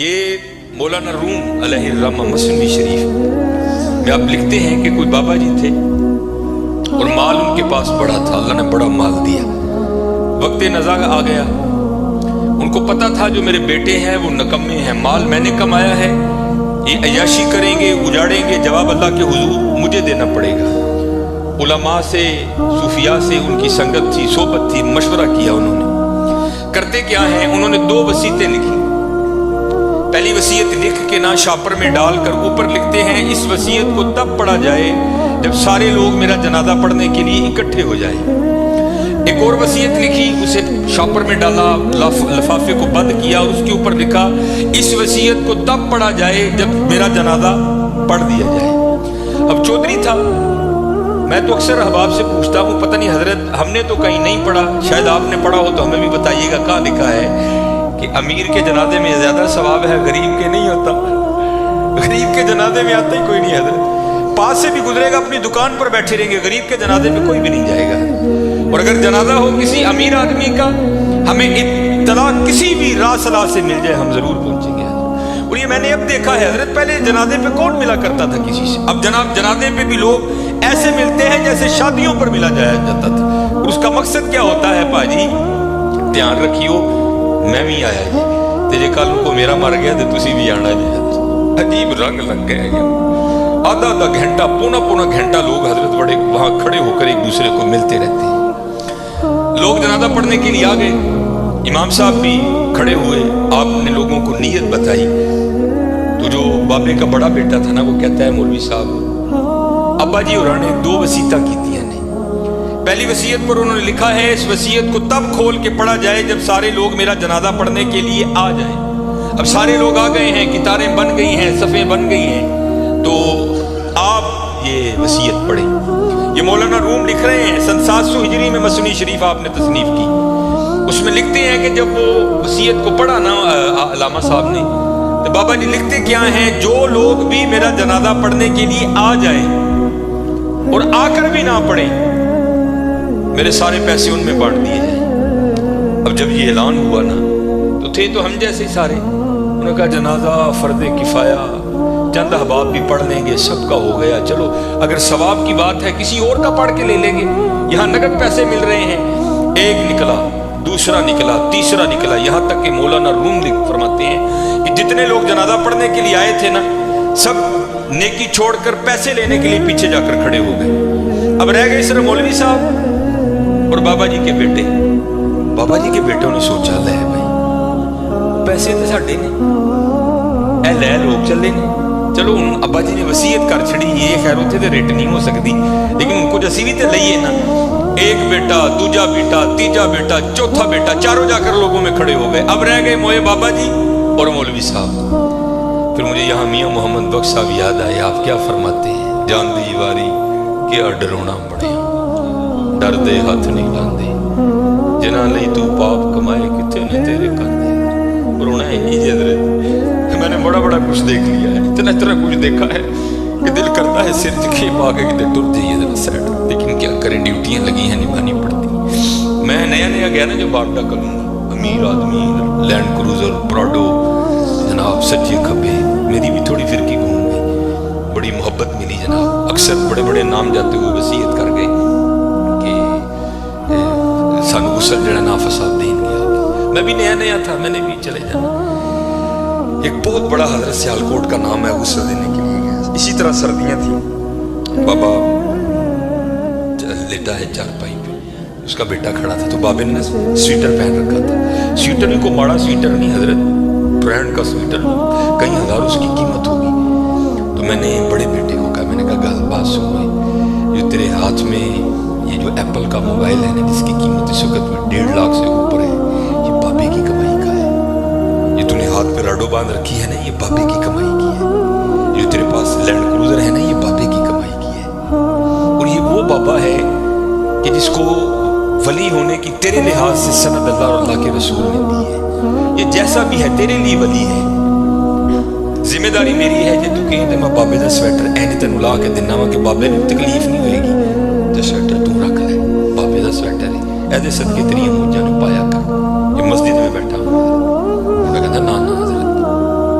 یہ مولانا روم علیہ الرحمہ مثنوی شریف میں آپ لکھتے ہیں کہ کوئی بابا جی تھے اور مال ان کے پاس بڑا تھا، اللہ نے بڑا مال دیا۔ وقت نزا آ گیا، ان کو پتا تھا جو میرے بیٹے ہیں وہ نکمے ہیں، مال میں نے کمایا ہے، یہ عیاشی کریں گے، اجاڑیں گے، جواب اللہ کے حضور مجھے دینا پڑے گا۔ علماء سے، صوفیاء سے ان کی سنگت تھی، صحبت تھی، مشورہ کیا انہوں نے۔ کرتے کیا ہیں، انہوں نے 2 وصیتیں لکھی۔ پہلی وصیت لکھ کے نہ شاپر میں ڈال کر اوپر لکھتے ہیں اس وصیت کو تب پڑھا جائے جب سارے لوگ میرا جنازہ پڑھنے کے لیے اکٹھے ہو جائیں۔ ایک اور وصیت لکھی، اسے شاپر میں ڈالا، لفافے کو بند کیا اور اس کے اوپر لکھا اس وصیت کو تب پڑھا جائے جب میرا جنازہ پڑھ دیا جائے۔ اب چودھری تھا، میں تو اکثر احباب سے پوچھتا ہوں، پتہ نہیں حضرت ہم نے تو کہیں نہیں پڑھا، شاید آپ نے پڑھا ہو تو ہمیں بھی بتائیے گا، کہاں لکھا ہے کہ امیر کے جنازے میں زیادہ ثواب ہے، غریب کے نہیں ہوتا؟ غریب کے جنازے میں آتا ہی کوئی نہیں حضرت، پاس سے بھی گزرے گا اپنی دکان پر بیٹھے رہیں گے، غریب کے جنازے میں کوئی بھی نہیں جائے گا۔ اور اگر جنازہ ہو کسی امیر آدمی کا، ہمیں اطلاع کسی بھی راہ صلاح سے مل جائے ہم ضرور پہنچیں گے۔ اور یہ میں نے اب دیکھا ہے حضرت، پہلے جنازے پہ کون ملا کرتا تھا کسی سے، اب جناب جنازے پہ بھی لوگ ایسے ملتے ہیں جیسے شادیوں پر ملا جایا جاتا تھا۔ اور اس کا مقصد کیا ہوتا ہے، پاجی دھیان رکھیو میں بھی آیا جی تے جے کل کو میرا مر گیا تو تسی بھی آنا جی۔ عجیب رنگ لگ گیا، آدھا آدھا گھنٹہ، پونا پونا گھنٹہ لوگ حضرت بڑے وہاں کھڑے ہو کر ایک دوسرے کو ملتے رہتے ہیں۔ لوگ جنازہ پڑھنے کے لیے آ گئے، امام صاحب بھی کھڑے ہوئے، آپ نے لوگوں کو نیت بتائی۔ تو جو بابے کا بڑا بیٹا تھا نا، وہ کہتا ہے مولوی صاحب ابا جی اور نے 2 وصیتاں کیتی ہیں۔ پہلی وصیت پر انہوں نے لکھا ہے اس وصیت کو تب کھول کے پڑھا جائے جب سارے لوگ میرا جنازہ پڑھنے کے لیے آ جائیں۔ اب سارے لوگ آ گئے ہیں، قطاریں بن گئی ہیں، صفیں بن گئی ہیں، تو آپ یہ وصیت پڑھیں۔ یہ مولانا روم لکھ رہے ہیں، سن 700 ہجری میں مثنوی شریف آپ نے تصنیف کی۔ اس میں لکھتے ہیں کہ جب وہ وصیت کو پڑھا نا علامہ صاحب نے، تو بابا جی لکھتے کیا ہیں، جو لوگ بھی میرا جنازہ پڑھنے کے لیے آ جائیں اور آ کر بھی نہ پڑھیں، میرے سارے پیسے ان میں بانٹ دیے جائیں۔ اب جب یہ اعلان ہوا نا، تو تھے تو ہم جیسے سارے، انہوں نے کہا جنازہ فرض کفایہ، چند احباب بھی پڑھ لیں گے، سب کا ہو گیا، چلو اگر ثواب کی بات ہے کسی اور کا پڑھ کے لے لیں گے، یہاں نقد پیسے مل رہے ہیں۔ ایک نکلا، دوسرا نکلا، تیسرا نکلا، یہاں تک کہ مولانا روم فرماتے ہیں کہ جتنے لوگ جنازہ پڑھنے کے لیے آئے تھے نا، سب نیکی چھوڑ کر پیسے لینے کے لیے پیچھے جا کر کھڑے ہو گئے۔ اب رہ گئے صرف مولوی صاحب اور بابا جی کے بیٹے۔ بابا جی کے بیٹوں نے سوچا، لے بھائی پیسے تو ساڈے نے، اے لے لوگ چلے نے، چلو ہن ابا جی نے وصیت کر چھڑی، یہ خیر اتنے تو ریٹ نہیں ہو سکتی، لیکن ان کو جسی بھی تو لئیے نا۔ ایک بیٹا، دوجا بیٹا، تیجا بیٹا، چوتھا بیٹا، چاروں جا کر لوگوں میں کھڑے ہو گئے۔ اب رہ گئے موئے بابا جی اور مولوی صاحب۔ پھر مجھے یہاں میاں محمد بخش صاحب یاد آئے، آپ کیا فرماتے ہیں، جان دی واری کیا ڈرونا بڑھیا، ڈر دے ہاتھ نہیں لاندے، جنہاں لئی تو پاپ کمائے کتے نے تیرے کاندے۔ رونا ہے نہیں حضرت، میں نے بڑا بڑا کچھ دیکھ لیا ہے، اتنا کچھ دیکھا ہے کہ دل کرتا ہے سر کھیپ آ کے کتے ٹر جائیے ذرا سائڈ، لیکن کیا کریں، ڈیوٹیاں لگی ہیں، نبھانی پڑتی۔ میں نیا نیا گیا نا جو باپڈا کروں، امیر آدمی، لینڈ کروزر، پراڈو، جناب سجے کھبے، میری بھی تھوڑی فرقی گھوم گئی، بڑی محبت ملی جناب۔ اکثر بڑے بڑے نام جاتے ہوئے وصیت کر گئے کہ سانو غسل جڑا نا فساد دین گیا۔ میں بھی نیا نیا تھا، میں نے بھی چلے جانا۔ ایک بہت بڑا حضرت سیالکوٹ کا نام ہے، غسل دینے کے لیے گیا۔ اسی طرح سردیاں تھیں، بابا لیٹا ہے چارپائی پہ، اس کا بیٹا کھڑا تھا، تو بابے نے سویٹر پہن رکھا تھا۔ سویٹر بھی کوئی ماڑا سویٹر نہیں حضرت، برانڈ کا سویٹر، کئی ہزار اس کی قیمت ہوگی۔ تو میں نے بڑے بیٹے کو کہا، میں نے کہا گل بات سن، جو تیرے ہاتھ میں یہ جو ایپل کا موبائل ہے نا، جس کی قیمت اس وقت میں 1.5 لاکھ سے اوپر ہے، یہ بابے کی کمائی کا ہے۔ یہ تو نے ہاتھ پہ راڈو باندھ رکھی ہے نا، یہ بابے کی کمائی کی ہے۔ جو تیرے پاس لینڈ کروزر ہے نا، یہ بابے کی کمائی کی ہے۔ اور یہ وہ بابا ہے کہ جس کو ولی ہونے کی تیرے لحاظ سے سند اللہ اور اللہ کے رسول نے دی ہے۔ یہ جیسا بھی ہے تیرے لیے ولی ہے۔ ذمہ داری میری ہے کہ تو کہیں تے میں بابے دا سویٹر اینی تینوں لا کے دینا وا کہ بابے نے تکلیف نہیں ہوئے گی، تے سویٹر تو رکھ لے، بابے دا سویٹر ہے، ایدے صدقے تیریاں موجاں نوں پایا کر۔ یہ مسجد میں بیٹھا ہوں، میں کہتا نا نا حضرت